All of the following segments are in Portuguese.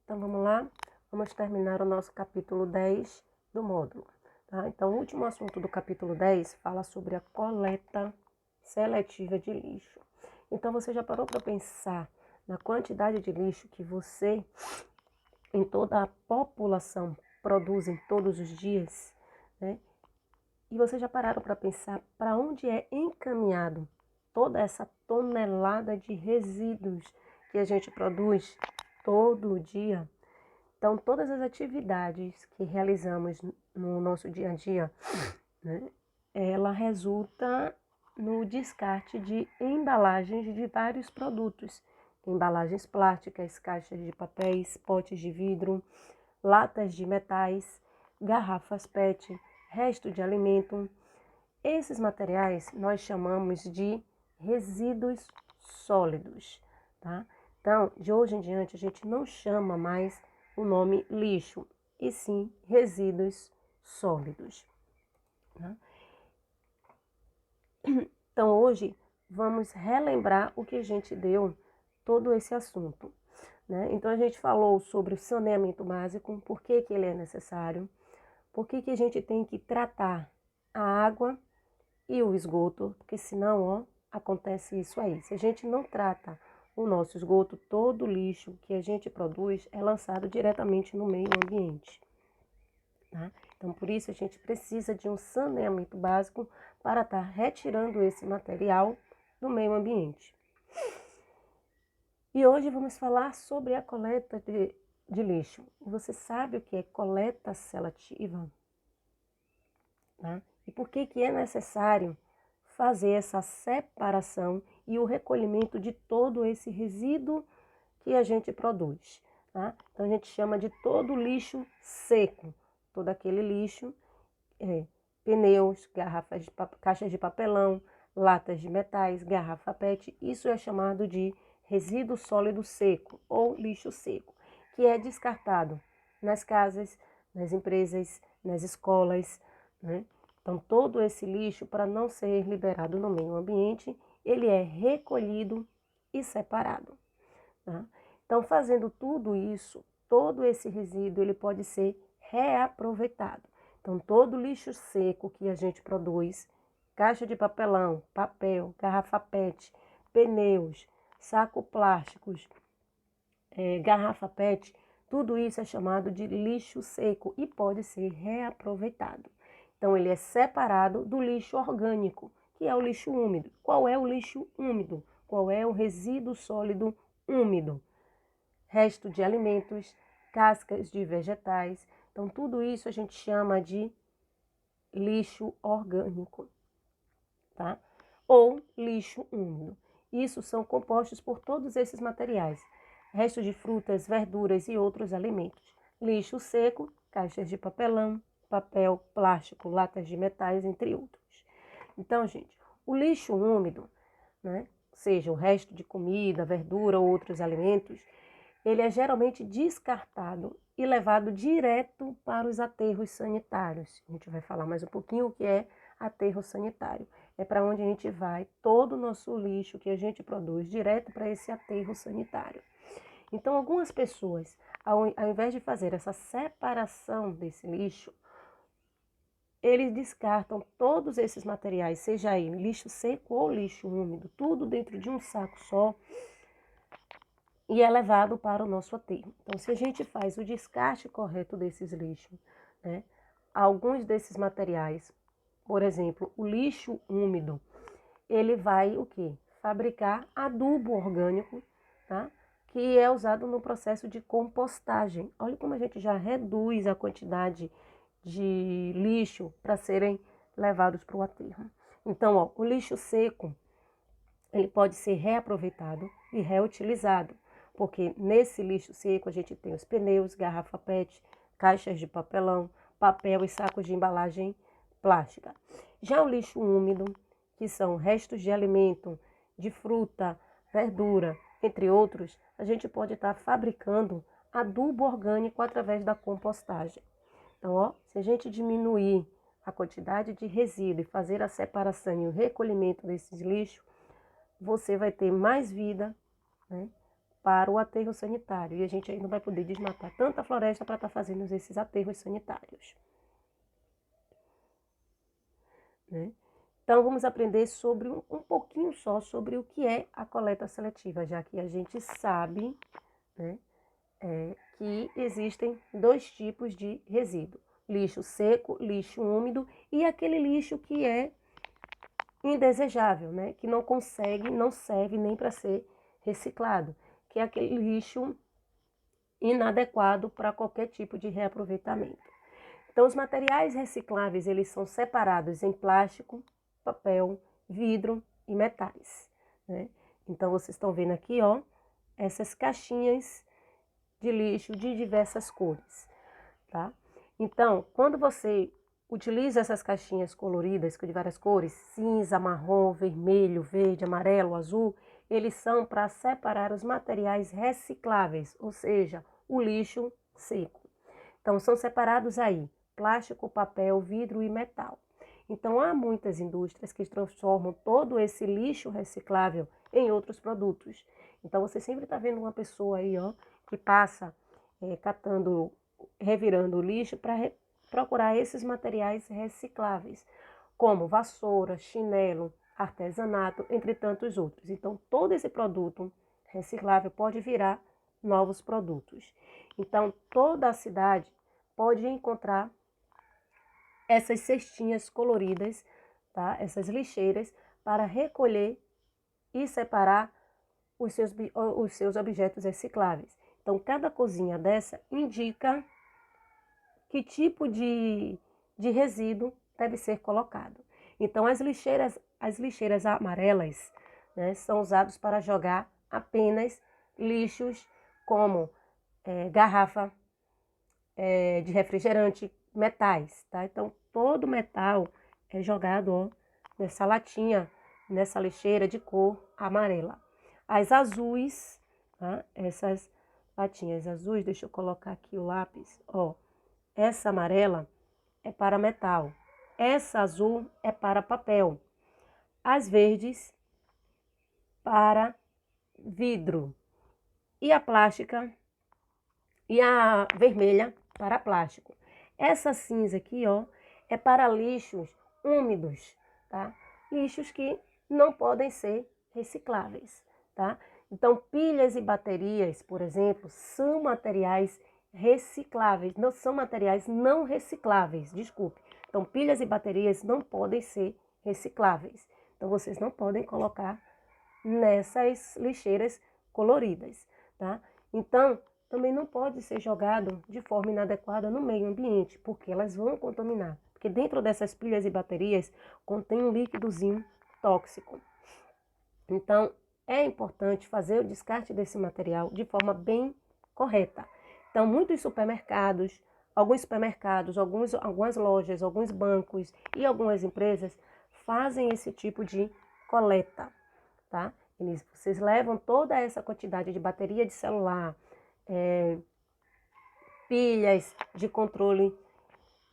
Então, vamos lá. Vamos terminar o nosso capítulo 10 do módulo. Tá? Então, o último assunto do capítulo 10 fala sobre a coleta seletiva de lixo. Então, você já parou para pensar na quantidade de lixo que você, em toda a população, produzem todos os dias, né? E vocês já pararam para pensar para onde é encaminhado toda essa tonelada de resíduos que a gente produz todo dia? Então, todas as atividades que realizamos no nosso dia a dia, né, ela resulta no descarte de embalagens de vários produtos. Embalagens plásticas, caixas de papéis, potes de vidro, latas de metais, garrafas PET, resto de alimento. Esses materiais nós chamamos de resíduos sólidos, tá? Então, de hoje em diante, a gente não chama mais o nome lixo, e sim resíduos sólidos. Tá? Então, hoje, vamos relembrar o que a gente deu todo esse assunto. Né? Então, a gente falou sobre o saneamento básico, por que que ele é necessário, por que que a gente tem que tratar a água e o esgoto, porque senão, ó, acontece isso aí. Se a gente não trata o nosso esgoto, todo o lixo que a gente produz é lançado diretamente no meio ambiente. Tá? Então, por isso, a gente precisa de um saneamento básico para estar retirando esse material do meio ambiente. E hoje vamos falar sobre a coleta de lixo. Você sabe o que é coleta seletiva? Tá? E por que que é necessário fazer essa separação e o recolhimento de todo esse resíduo que a gente produz? Tá? Então, a gente chama de todo lixo seco, todo aquele lixo, pneus, caixas de papelão, latas de metais, garrafa PET, isso é chamado de resíduo sólido seco ou lixo seco, que é descartado nas casas, nas empresas, nas escolas, né? Então, todo esse lixo, para não ser liberado no meio ambiente, ele é recolhido e separado. Tá? Então, fazendo tudo isso, todo esse resíduo ele pode ser reaproveitado. Então, todo lixo seco que a gente produz, caixa de papelão, papel, garrafa PET, pneus, saco plásticos, garrafa PET, tudo isso é chamado de lixo seco e pode ser reaproveitado. Então, ele é separado do lixo orgânico, que é o lixo úmido. Qual é o lixo úmido? Qual é o resíduo sólido úmido? Resto de alimentos, cascas de vegetais. Então, tudo isso a gente chama de lixo orgânico, tá? Ou lixo úmido. Isso são compostos por todos esses materiais. Restos de frutas, verduras e outros alimentos. Lixo seco, caixas de papelão, papel, plástico, latas de metais, entre outros. Então, gente, o lixo úmido, né, seja o resto de comida, verdura ou outros alimentos, ele é geralmente descartado e levado direto para os aterros sanitários. A gente vai falar mais um pouquinho o que é aterro sanitário. É para onde a gente vai todo o nosso lixo que a gente produz direto para esse aterro sanitário. Então, algumas pessoas, ao invés de fazer essa separação desse lixo, eles descartam todos esses materiais, seja aí lixo seco ou lixo úmido, tudo dentro de um saco só, e é levado para o nosso aterro. Então, se a gente faz o descarte correto desses lixos, né, alguns desses materiais, por exemplo, o lixo úmido, ele vai o quê? Fabricar adubo orgânico, tá? Que é usado no processo de compostagem. Olha como a gente já reduz a quantidade de lixo para serem levados para o aterro. Então, ó, o lixo seco, ele pode ser reaproveitado e reutilizado, porque nesse lixo seco a gente tem os pneus, garrafa PET, caixas de papelão, papel e sacos de embalagem plástica. Já o lixo úmido, que são restos de alimento, de fruta, verdura, entre outros, a gente pode estar fabricando adubo orgânico através da compostagem. Então, ó, se a gente diminuir a quantidade de resíduo e fazer a separação e o recolhimento desses lixos, você vai ter mais vida, né, para o aterro sanitário. E a gente aí não vai poder desmatar tanta floresta para estar fazendo esses aterros sanitários, né? Então, vamos aprender sobre um pouquinho só sobre o que é a coleta seletiva, já que a gente sabe, né, que existem 2 tipos de resíduo: lixo seco, lixo úmido e aquele lixo que é indesejável, né, que não consegue, não serve nem para ser reciclado, que é aquele lixo inadequado para qualquer tipo de reaproveitamento. Então, os materiais recicláveis, eles são separados em plástico, papel, vidro e metais, né? Então, vocês estão vendo aqui, ó, essas caixinhas de lixo de diversas cores, tá? Então, quando você utiliza essas caixinhas coloridas de várias cores, cinza, marrom, vermelho, verde, amarelo, azul, eles são para separar os materiais recicláveis, ou seja, o lixo seco. Então, são separados aí plástico, papel, vidro e metal. Então, há muitas indústrias que transformam todo esse lixo reciclável em outros produtos. Então, você sempre está vendo uma pessoa aí, ó, que passa catando, revirando o lixo para procurar esses materiais recicláveis, como vassoura, chinelo, artesanato, entre tantos outros. Então, todo esse produto reciclável pode virar novos produtos. Então, toda a cidade pode encontrar essas cestinhas coloridas, tá? Essas lixeiras, para recolher e separar os seus objetos recicláveis. Então, cada cozinha dessa indica que tipo de resíduo deve ser colocado. Então, as lixeiras amarelas, né, são usadas para jogar apenas lixos como garrafa de refrigerante, metais, tá? Então, todo metal é jogado, ó, nessa latinha, nessa lixeira de cor amarela. As azuis, tá? Essas latinhas azuis, deixa eu colocar aqui o lápis, ó. Essa amarela é para metal, essa azul é para papel, as verdes para vidro e a plástica e a vermelha para plástico. Essa cinza aqui, ó, é para lixos úmidos, tá? Lixos que não podem ser recicláveis, tá? Então, pilhas e baterias, por exemplo, são materiais recicláveis, não são materiais não recicláveis, desculpe. Então, pilhas e baterias não podem ser recicláveis. Então, vocês não podem colocar nessas lixeiras coloridas, tá? Então, também não pode ser jogado de forma inadequada no meio ambiente, porque elas vão contaminar. Porque dentro dessas pilhas e baterias contém um líquidozinho tóxico. Então, é importante fazer o descarte desse material de forma bem correta. Então, muitos supermercados, algumas lojas, alguns bancos e algumas empresas fazem esse tipo de coleta, tá? Vocês levam toda essa quantidade de bateria de celular, pilhas de controle.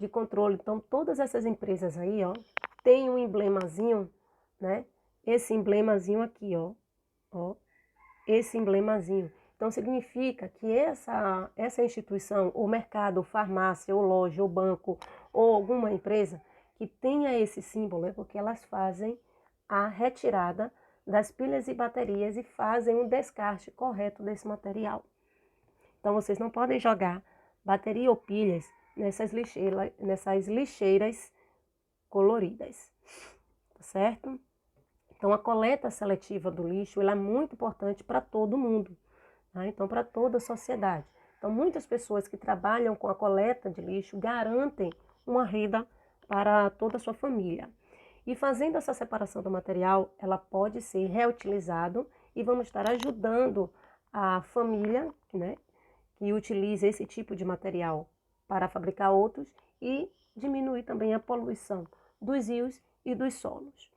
Então, todas essas empresas aí, ó, tem um emblemazinho, né? Esse emblemazinho aqui, ó, esse emblemazinho. Então, significa que essa instituição, ou mercado, ou farmácia, ou loja, ou banco, ou alguma empresa que tenha esse símbolo, é porque elas fazem a retirada das pilhas e baterias e fazem um descarte correto desse material. Então, vocês não podem jogar bateria ou pilhas nessas lixeiras coloridas, tá certo? Então, a coleta seletiva do lixo ela é muito importante para todo mundo, tá? Então, para toda a sociedade. Então, muitas pessoas que trabalham com a coleta de lixo garantem uma renda para toda a sua família. E fazendo essa separação do material, ela pode ser reutilizado e vamos estar ajudando a família, né, que utiliza esse tipo de material para fabricar outros e diminuir também a poluição dos rios e dos solos.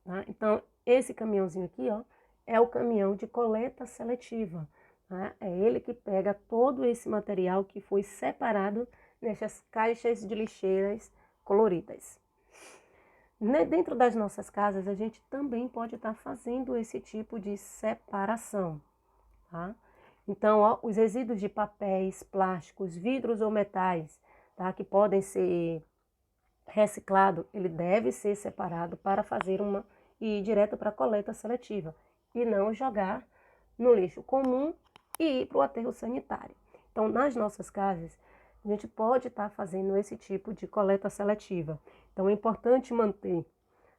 Tá? Então, esse caminhãozinho aqui, ó, é o caminhão de coleta seletiva. Tá? É ele que pega todo esse material que foi separado nessas caixas de lixeiras coloridas. Dentro das nossas casas, a gente também pode estar fazendo esse tipo de separação. tá? Então, ó, os resíduos de papéis, plásticos, vidros ou metais, tá? Que podem ser reciclados, ele deve ser separado para fazer e ir direto para a coleta seletiva e não jogar no lixo comum e ir para o aterro sanitário. Então, nas nossas casas, a gente pode estar fazendo esse tipo de coleta seletiva. Então, é importante manter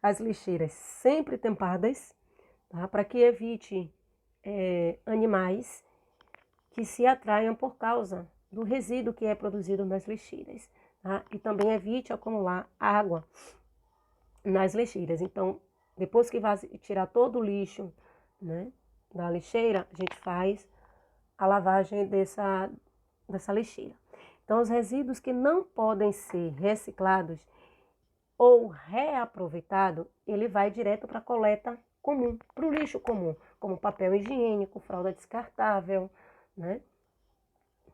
as lixeiras sempre tampadas, tá? Para que evite animais que se atraiam por causa do resíduo que é produzido nas lixeiras, tá? E também evite acumular água nas lixeiras. Então, depois que vai tirar todo o lixo, né, da lixeira, a gente faz a lavagem dessa lixeira. Então, os resíduos que não podem ser reciclados ou reaproveitado, ele vai direto para a coleta comum, para o lixo comum, como papel higiênico, fralda descartável, né?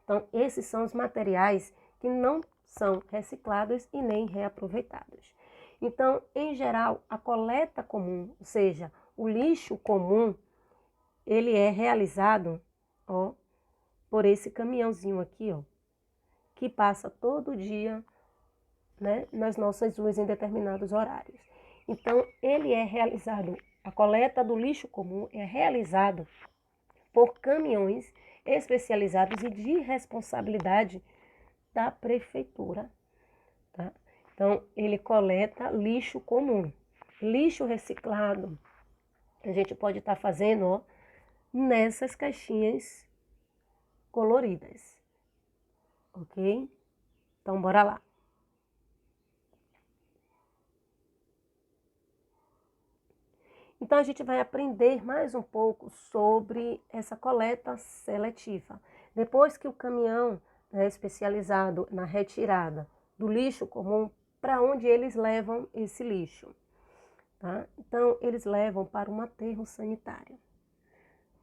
Então, esses são os materiais que não são reciclados e nem reaproveitados. Então, em geral, a coleta comum, ou seja, o lixo comum, ele é realizado, ó, por esse caminhãozinho aqui, ó, que passa todo dia, né, nas nossas ruas em determinados horários. Então, ele é realizado, a coleta do lixo comum é realizado por caminhões especializados e de responsabilidade da prefeitura, tá? Então, ele coleta lixo comum. Lixo reciclado, a gente pode estar fazendo, ó, nessas caixinhas coloridas, ok? Então, bora lá. Então, a gente vai aprender mais um pouco sobre essa coleta seletiva. Depois que o caminhão é especializado na retirada do lixo comum, para onde eles levam esse lixo? Tá? Então, eles levam para um aterro sanitário.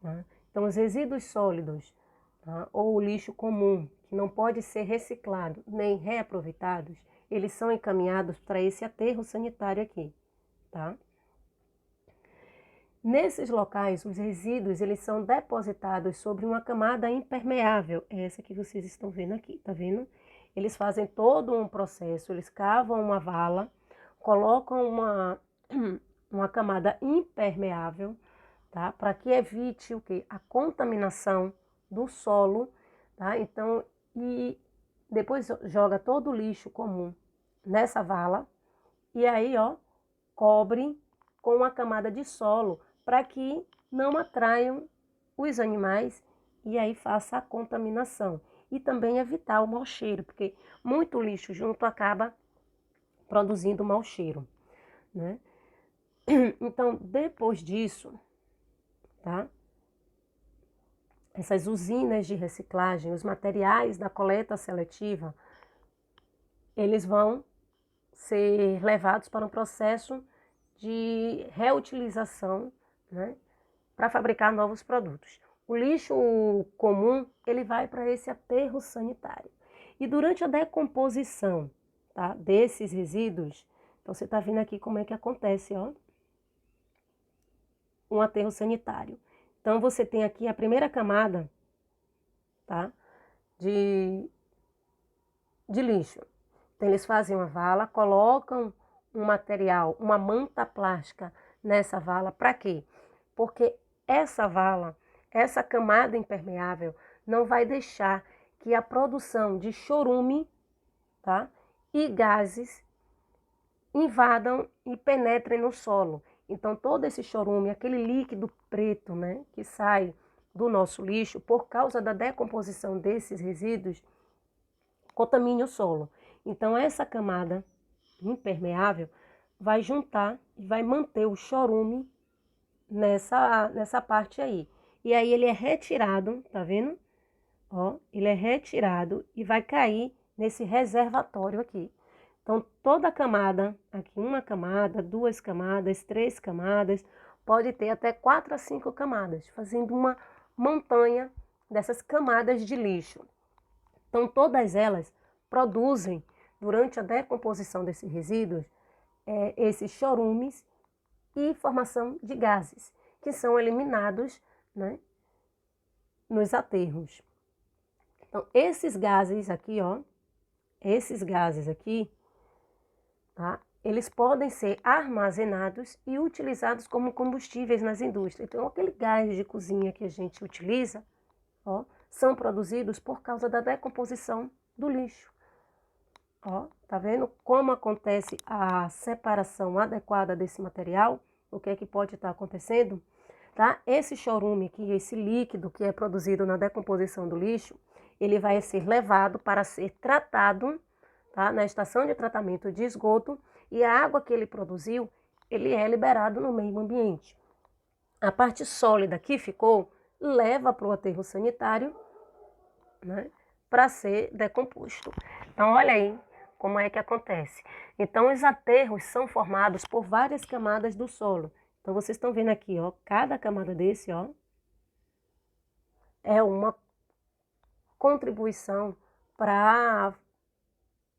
Tá? Então, os resíduos sólidos, tá, ou o lixo comum, que não pode ser reciclado nem reaproveitados, eles são encaminhados para esse aterro sanitário aqui, tá? Nesses locais, os resíduos eles são depositados sobre uma camada impermeável, é essa que vocês estão vendo aqui, tá vendo? Eles fazem todo um processo, eles cavam uma vala, colocam uma camada impermeável, tá? Para que evite o quê? A contaminação do solo, tá? Então, e depois joga todo o lixo comum nessa vala e aí, ó, cobre com uma camada de solo para que não atraiam os animais e aí faça a contaminação. E também evitar o mau cheiro, porque muito lixo junto acaba produzindo mau cheiro, né? Então, depois disso, tá? Essas usinas de reciclagem, os materiais da coleta seletiva, eles vão ser levados para um processo de reutilização, né, para fabricar novos produtos. O lixo comum, ele vai para esse aterro sanitário. E durante a decomposição, tá, desses resíduos, então você está vendo aqui como é que acontece, ó, um aterro sanitário. Então, você tem aqui a primeira camada, tá, de lixo. Então, eles fazem uma vala, colocam um material, uma manta plástica nessa vala. Para quê? Porque essa vala, essa camada impermeável, não vai deixar que a produção de chorume, tá, e gases invadam e penetrem no solo. Então, todo esse chorume, aquele líquido preto, né, que sai do nosso lixo, por causa da decomposição desses resíduos, contamine o solo. Então, essa camada impermeável vai juntar e vai manter o chorume nessa parte aí. E aí ele é retirado, tá vendo? Ó, ele é retirado e vai cair nesse reservatório aqui. Então, toda a camada, aqui uma camada, 2 camadas, 3 camadas, pode ter até 4 a 5 camadas, fazendo uma montanha dessas camadas de lixo. Então, todas elas produzem, durante a decomposição desses resíduos, esses chorumes e formação de gases, que são eliminados, né, nos aterros. Então, esses gases aqui, ó, tá? Eles podem ser armazenados e utilizados como combustíveis nas indústrias. Então, aquele gás de cozinha que a gente utiliza, ó, são produzidos por causa da decomposição do lixo. Ó, tá vendo como acontece a separação adequada desse material? O que é que pode estar acontecendo? Tá? Esse chorume aqui, esse líquido que é produzido na decomposição do lixo, ele vai ser levado para ser tratado, tá? Na estação de tratamento de esgoto, e a água que ele produziu, ele é liberado no meio ambiente. A parte sólida que ficou, leva para o aterro sanitário, né, para ser decomposto. Então, olha aí como é que acontece. Então, os aterros são formados por várias camadas do solo. Então, vocês estão vendo aqui, ó, cada camada desse, ó, é uma contribuição para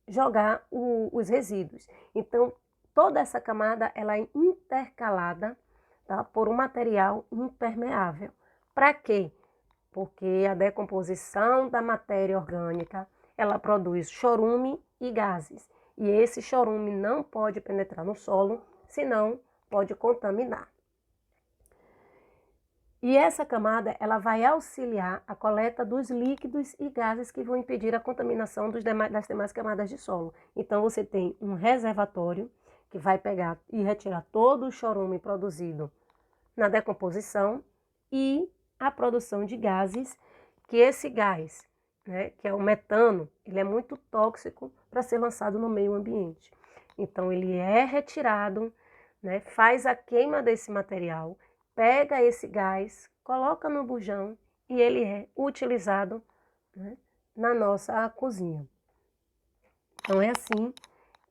jogar os resíduos. Então, toda essa camada, ela é intercalada, tá, por um material impermeável. Para quê? Porque a decomposição da matéria orgânica, ela produz chorume e gases. E esse chorume não pode penetrar no solo, senão pode contaminar. E essa camada, ela vai auxiliar a coleta dos líquidos e gases que vão impedir a contaminação das demais camadas de solo. Então, você tem um reservatório que vai pegar e retirar todo o chorume produzido na decomposição e a produção de gases, que esse gás, né, que é o metano, ele é muito tóxico para ser lançado no meio ambiente. Então, ele é retirado, né, faz a queima desse material, pega esse gás, coloca no bujão e ele é utilizado, né, na nossa cozinha. Então, é assim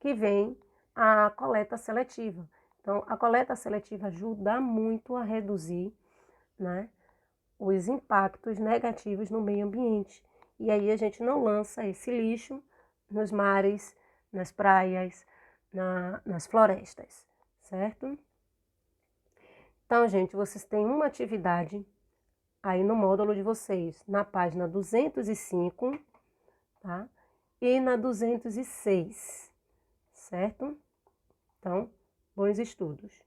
que vem a coleta seletiva. Então, a coleta seletiva ajuda muito a reduzir, né, os impactos negativos no meio ambiente. E aí a gente não lança esse lixo nos mares, nas praias, nas florestas, certo? Então, gente, vocês têm uma atividade aí no módulo de vocês, na página 205, tá? E na 206, certo? Então, bons estudos.